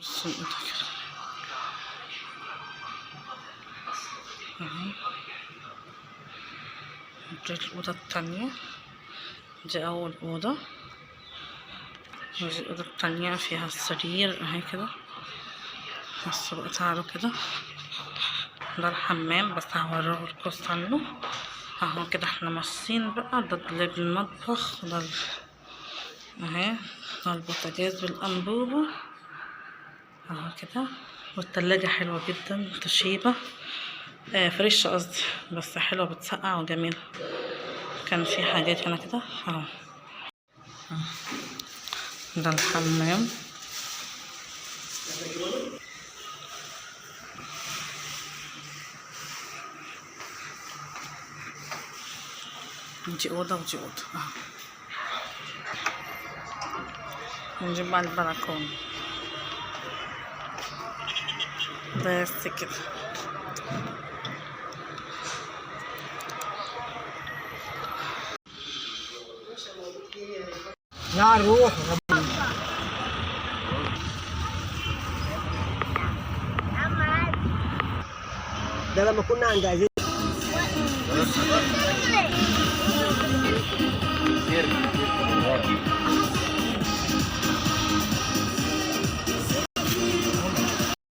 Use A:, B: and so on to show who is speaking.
A: بص الأوضة كده اهي. دي الأوضة التانية، دي أول أوضة، ودي الأوضة التانية فيها السرير اهي كده. بصوا بقى تعالوا كده، ده الحمام بس هوريهولكوا استنوا اهو كده. احنا ماشيين بقى، ده دولاب المطبخ، ده اهي، ده البوتاجاز بالأنبوبة اهو كده. والتلاجة حلوة جدا، توشيبا فريش قصدي، بس حلوة بتسقع وجميلة. كان في حاجات هنا كده اهو. ده الحمام، دي أوضة ودي أوضة اهو. نجيب بقى البلكونة بس كده.
B: لا نروح ده لما كنا عند عزيز.